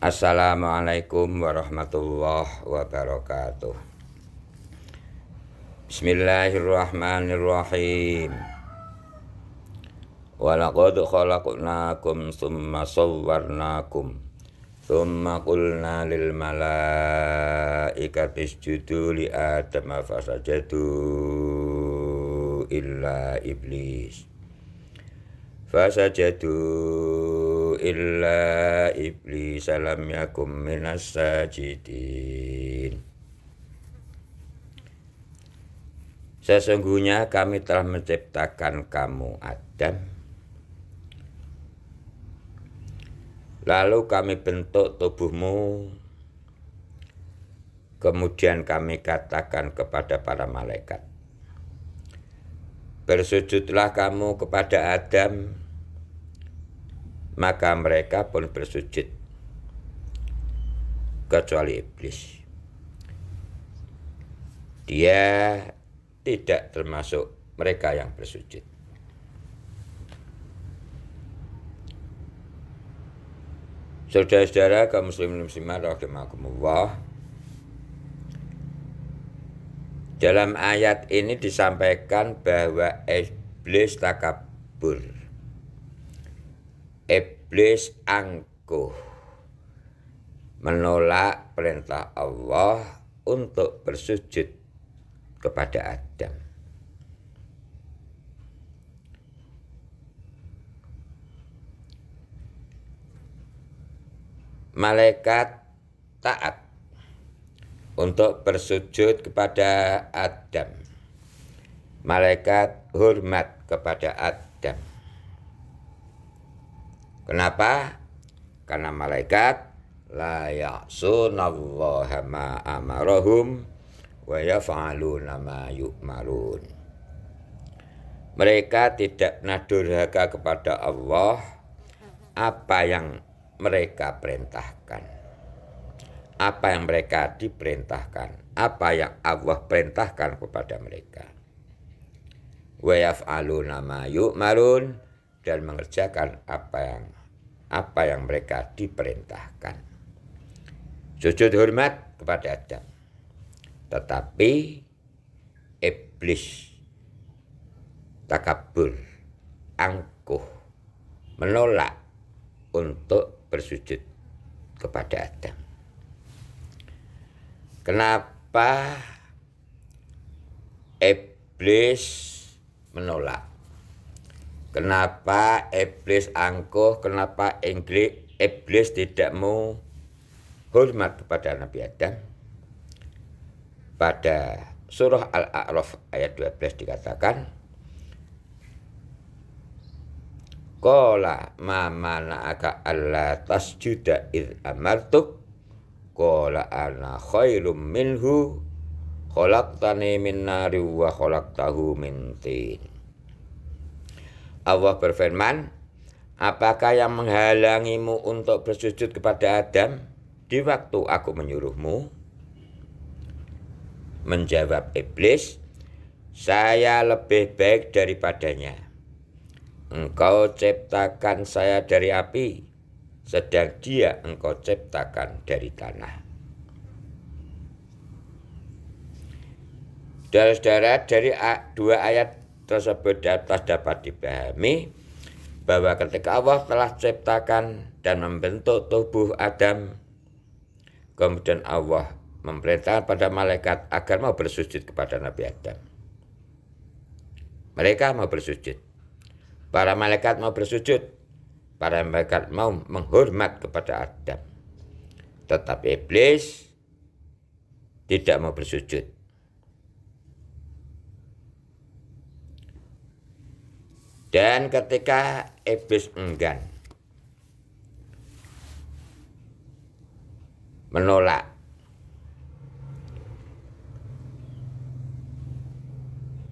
Assalamualaikum warahmatullahi wabarakatuh. Bismillahirrahmanirrahim. Walaqad khalaqnakum tsumma sawwarnakum tsumma qulna lil malaikati isjudu li adama fasajadu illa iblis lam yakum minas sajidin. Sesungguhnya kami telah menciptakan kamu Adam, lalu kami bentuk tubuhmu, kemudian kami katakan kepada para malaikat, bersujudlah kamu kepada Adam. Maka mereka pun bersujud, kecuali iblis. Dia tidak termasuk mereka yang bersujud. Saudara-saudara kaum muslimin muslimat rahimakumullah, dalam ayat ini disampaikan bahwa iblis takabur, iblis angkuh, menolak perintah Allah untuk bersujud kepada Adam. Malaikat taat untuk bersujud kepada Adam. Malaikat hormat kepada Adam. Kenapa? Karena malaikat la ya'sunallaha ma amarahum wa yaf'aluna ma yu'marun. Mereka tidak pernah durhaka kepada Allah, apa yang mereka perintahkan, apa yang mereka diperintahkan, apa yang Allah perintahkan kepada mereka. Wa yaf'aluna ma yu'marun, dan mengerjakan apa yang mereka diperintahkan. Sujud hormat kepada Adam. Tetapi iblis takabur, angkuh, menolak untuk bersujud kepada Adam. Kenapa iblis menolak? Kenapa iblis angkuh? Kenapa iblis tidak mau hormat kepada Nabi Adam? Pada surah Al-A'raf ayat 12 dikatakan, qala ma mana'aka alla tasjuda id amartuk qala ana khairum minhu khalaqtani min nari wa khalaqtahu min tin. Allah berfirman, apakah yang menghalangimu untuk bersujud kepada Adam di waktu aku menyuruhmu? Menjawab iblis, saya lebih baik daripadanya. Engkau ciptakan saya dari api, sedang dia engkau ciptakan dari tanah. Saudara-saudara, dari dua ayat tersebut dapat dipahami bahwa ketika Allah telah ciptakan dan membentuk tubuh Adam, kemudian Allah memerintahkan pada malaikat agar mau bersujud kepada Nabi Adam. Mereka mau bersujud. Para malaikat mau bersujud. Para malaikat mau menghormat kepada Adam. Tetapi iblis tidak mau bersujud. Dan ketika iblis enggan, menolak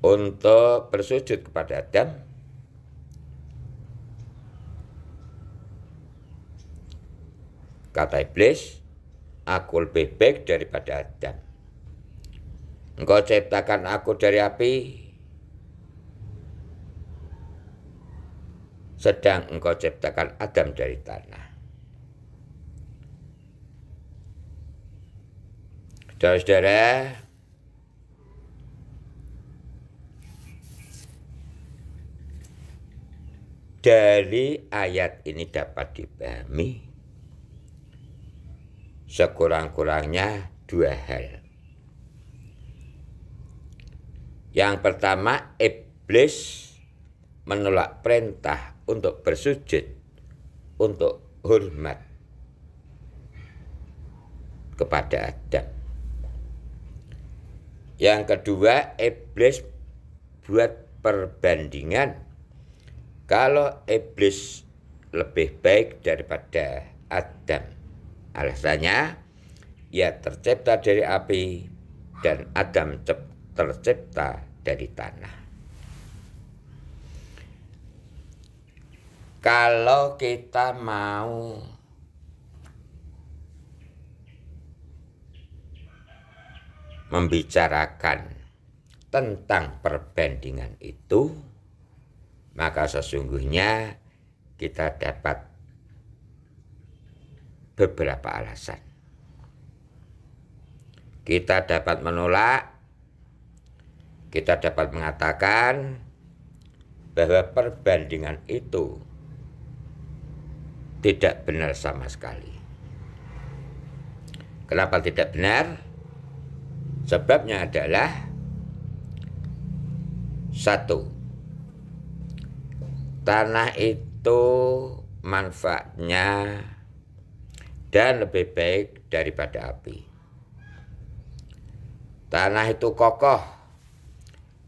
untuk bersujud kepada Adam, kata iblis, aku lebih baik daripada Adam. Engkau ciptakan aku dari api, sedang engkau ciptakan Adam dari tanah. Saudara-saudara, dari ayat ini dapat dipahami sekurang-kurangnya dua hal. Yang pertama, iblis menolak perintah untuk bersujud, untuk hormat kepada Adam. Yang kedua, iblis buat perbandingan. Kalau iblis lebih baik daripada Adam, alasannya ia tercipta dari api dan Adam tercipta dari tanah. Kalau kita mau membicarakan tentang perbandingan itu, maka sesungguhnya kita dapat beberapa alasan. Kita dapat menolak, kita dapat mengatakan bahwa perbandingan itu tidak benar sama sekali. Kenapa tidak benar? Sebabnya adalah satu, tanah itu manfaatnya dan lebih baik daripada api. Tanah itu kokoh,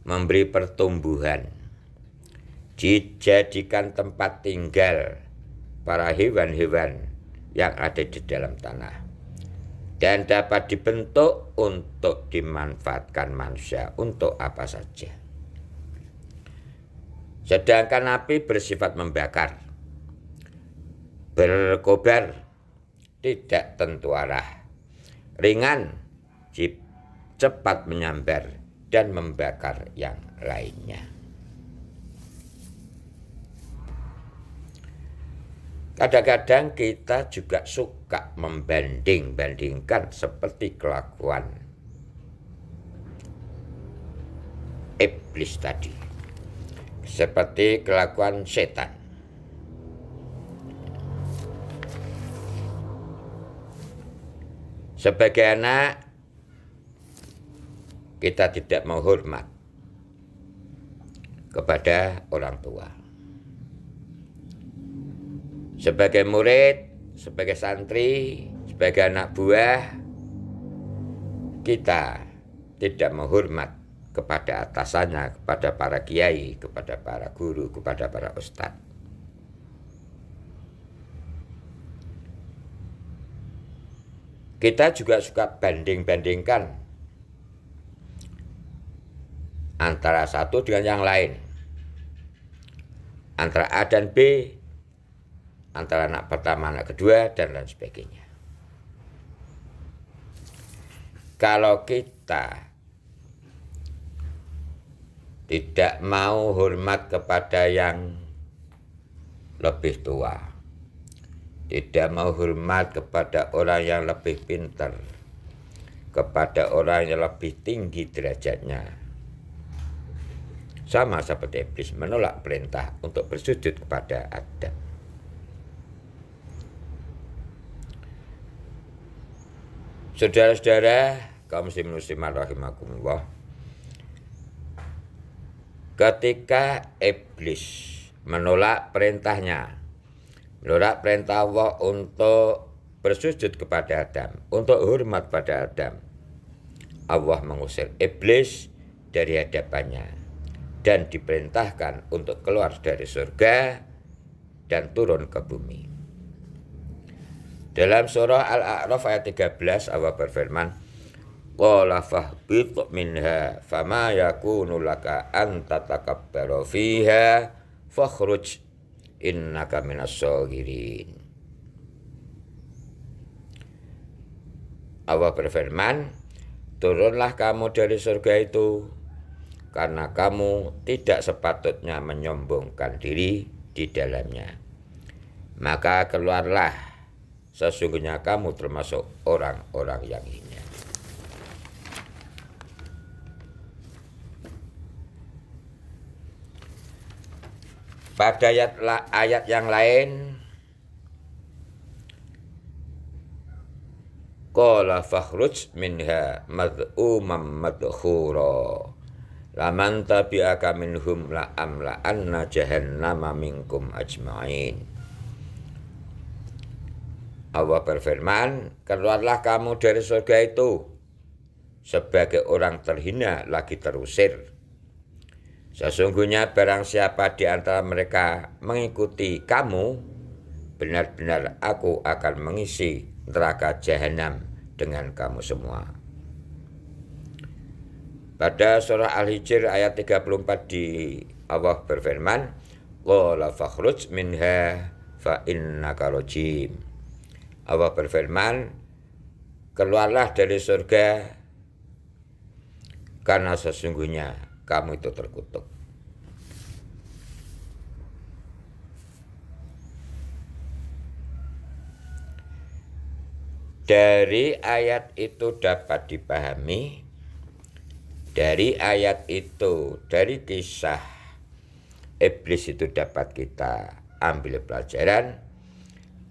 memberi pertumbuhan, dijadikan tempat tinggal para hewan-hewan yang ada di dalam tanah, dan dapat dibentuk untuk dimanfaatkan manusia untuk apa saja. Sedangkan api bersifat membakar, berkobar, tidak tentu arah, ringan, cepat menyambar dan membakar yang lainnya. Kadang-kadang kita juga suka membanding-bandingkan seperti kelakuan iblis tadi, seperti kelakuan setan. Sebagai anak, kita tidak mau hormat kepada orang tua. Sebagai murid, sebagai santri, sebagai anak buah, kita tidak menghormat kepada atasannya, kepada para kiai, kepada para guru, kepada para ustadz. Kita juga suka banding-bandingkan antara satu dengan yang lain, antara A dan B, antara anak pertama, anak kedua, dan lain sebagainya. Kalau kita tidak mau hormat kepada yang lebih tua, tidak mau hormat kepada orang yang lebih pintar, kepada orang yang lebih tinggi derajatnya, sama seperti iblis menolak perintah untuk bersujud kepada Adam. Saudara-saudara, kaum muslimin muslimat rahimakumullah, ketika iblis menolak perintahnya, menolak perintah Allah untuk bersujud kepada Adam, untuk hormat pada Adam, Allah mengusir iblis dari hadapannya dan diperintahkan untuk keluar dari surga dan turun ke bumi. Dalam surah Al-A'raf ayat 13 Allah berfirman, qala fahbit minha fama yakunu laka an tatakabbaru fiha fakhruj innaka minas shagirin. Allah berfirman, turunlah kamu dari surga itu, karena kamu tidak sepatutnya menyombongkan diri di dalamnya. Maka keluarlah, sesungguhnya kamu termasuk orang-orang yang hina. Pada ayat yang lain, qala fakhruj minha mad'umam madkhura laman tabi'aka minhum la amla'anna jahannama minkum ajma'in. Allah berfirman, keluarlah kamu dari surga itu sebagai orang terhina lagi terusir. Sesungguhnya barang siapa di antara mereka mengikuti kamu, benar-benar aku akan mengisi neraka jahanam dengan kamu semua. Pada surah Al-Hijr ayat 34 di Allah berfirman, qala fakhruj minha fa innaka rajim. Allah berfirman, keluarlah dari surga karena sesungguhnya kamu itu terkutuk. Dari ayat itu dapat dipahami, dari ayat itu, dari kisah iblis itu dapat kita ambil pelajaran.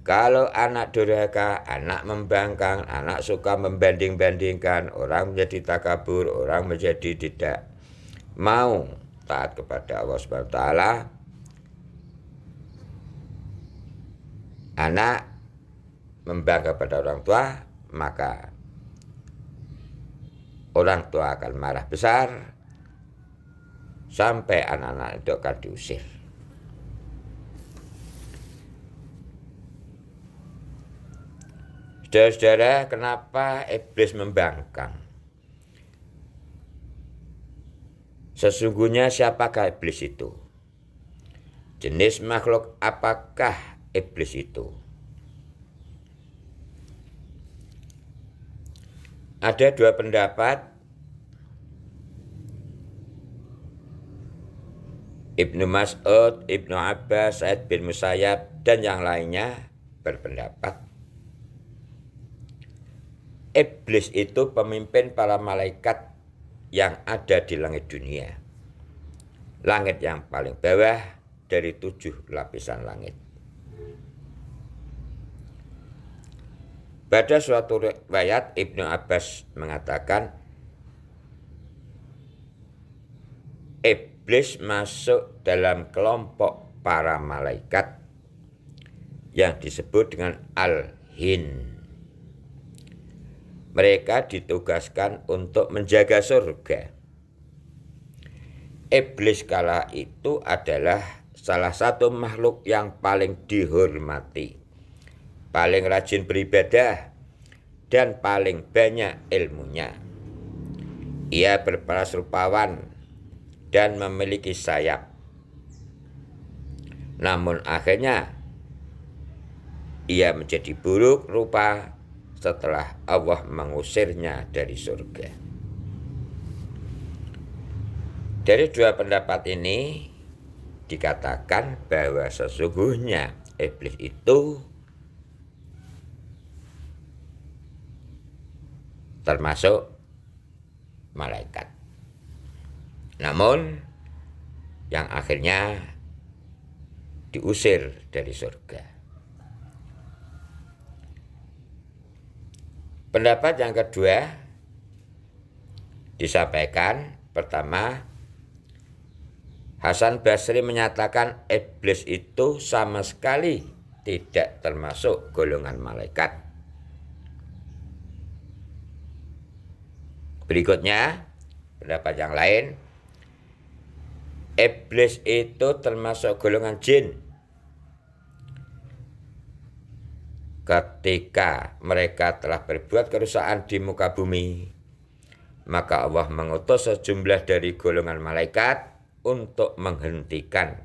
Kalau anak durhaka, anak membangkang, anak suka membanding-bandingkan, orang menjadi takabur, orang menjadi tidak mau taat kepada Allah SWT, anak membangga pada orang tua, maka orang tua akan marah besar sampai anak-anak itu akan diusir. Saudara-saudara, kenapa iblis membangkang? Sesungguhnya siapakah iblis itu? Jenis makhluk apakah iblis itu? Ada dua pendapat. Ibnu Mas'ud, Ibnu Abbas, Sa'id bin Musayyab, dan yang lainnya berpendapat iblis itu pemimpin para malaikat yang ada di langit dunia. Langit yang paling bawah dari 7 lapisan langit. Pada suatu riwayat Ibnu Abbas mengatakan iblis masuk dalam kelompok para malaikat yang disebut dengan Al-Hin. Mereka ditugaskan untuk menjaga surga. Iblis kala itu adalah salah satu makhluk yang paling dihormati, paling rajin beribadah, dan paling banyak ilmunya. Ia berparas rupawan dan memiliki sayap. Namun akhirnya ia menjadi buruk rupa setelah Allah mengusirnya dari surga. Dari dua pendapat ini dikatakan bahwa sesungguhnya iblis itu termasuk malaikat. Namun yang akhirnya diusir dari surga. Pendapat yang kedua disampaikan, pertama, Hasan Basri menyatakan iblis itu sama sekali tidak termasuk golongan malaikat. Berikutnya, pendapat yang lain, iblis itu termasuk golongan jin. Ketika mereka telah berbuat kerusakan di muka bumi, maka Allah mengutus sejumlah dari golongan malaikat untuk menghentikan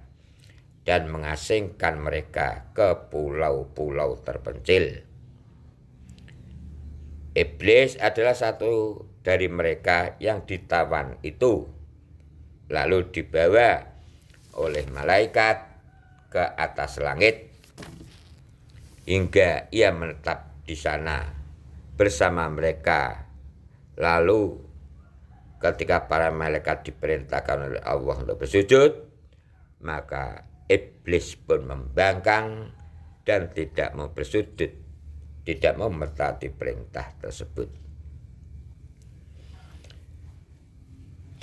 dan mengasingkan mereka ke pulau-pulau terpencil. Iblis adalah satu dari mereka yang ditawan itu, lalu dibawa oleh malaikat ke atas langit hingga ia menetap di sana bersama mereka. Lalu ketika para malaikat diperintahkan oleh Allah untuk bersujud, maka iblis iblis pun membangkang dan tidak mau bersujud, tidak mau mentaati perintah tersebut.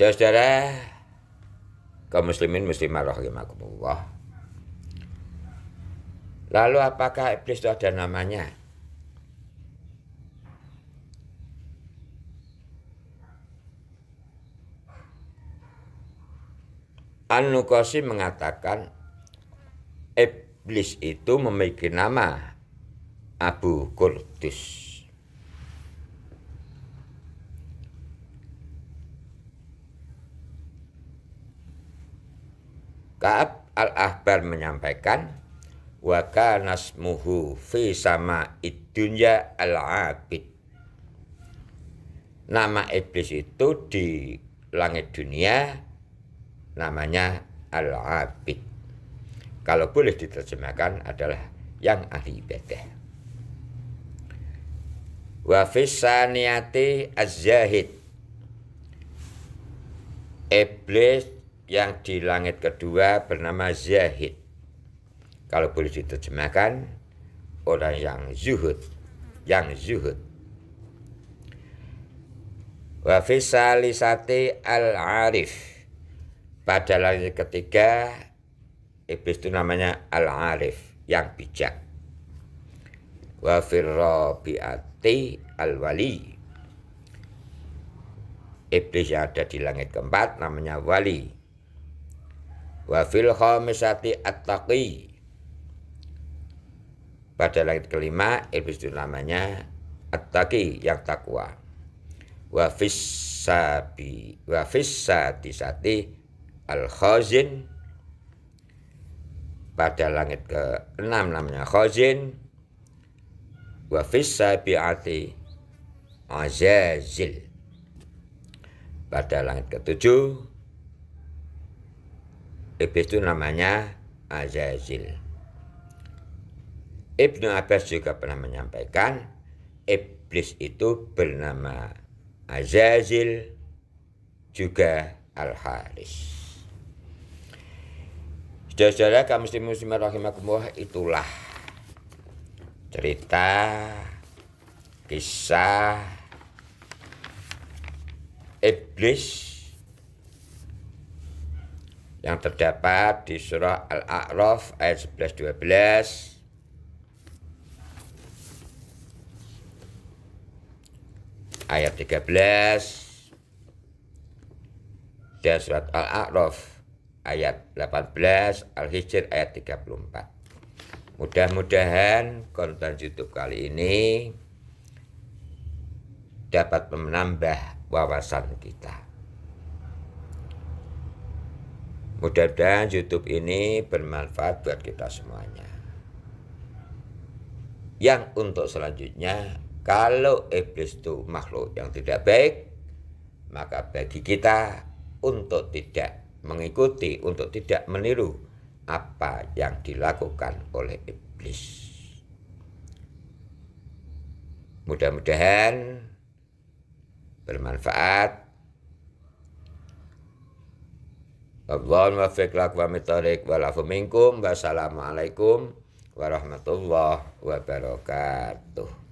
Saudara kaum muslimin muslimah rahimakumullah. Lalu apakah iblis itu ada namanya? An-Nuqashi mengatakan iblis itu memiliki nama Abu Qurdus. Ka'ab al-Ahbar menyampaikan wa kana ismuhu fi sama'id dunya al-abid. Nama iblis itu di langit dunia namanya al-abid. Kalau boleh diterjemahkan adalah yang ahli ibadah. Wa fis saniyati az-zahid. Iblis yang di langit kedua bernama Zahid. Kalau boleh diterjemahkan, orang yang zuhud, Wa fis salisati al-arif. Pada langit ketiga, iblis itu namanya al-arif, yang bijak. Wa fir rabi'ati al-wali. Iblis yang ada di langit keempat namanya wali. Wa fil khamisati at-taqi. Pada langit kelima iblis itu namanya at-taqi, yang takwa. Wa fis sadisati al-khazin. Pada langit ke-6 namanya khazin. Wa fis sabi'ati azazil. Pada langit ke-7 iblis itu namanya Azazil. Ibnu Abbas juga pernah menyampaikan iblis itu bernama Azazil juga Al-Haris. Saudara-saudara kaum muslimin muslimat rahimakumullah, itulah cerita kisah iblis yang terdapat di surah Al-A'raf ayat 11-12, ayat 13, dan surat Al-A'raf ayat 18, Al-Hijr ayat 34. Mudah-mudahan konten YouTube kali ini dapat menambah wawasan kita. Mudah-mudahan YouTube ini bermanfaat buat kita semuanya. Yang untuk selanjutnya, kalau iblis itu makhluk yang tidak baik, maka bagi kita untuk tidak mengikuti, untuk tidak meniru apa yang dilakukan oleh iblis. Mudah-mudahan bermanfaat. Allahumma fiq lak wa mitarik wa lafu minkum. Wassalamualaikum warahmatullahi wabarakatuh.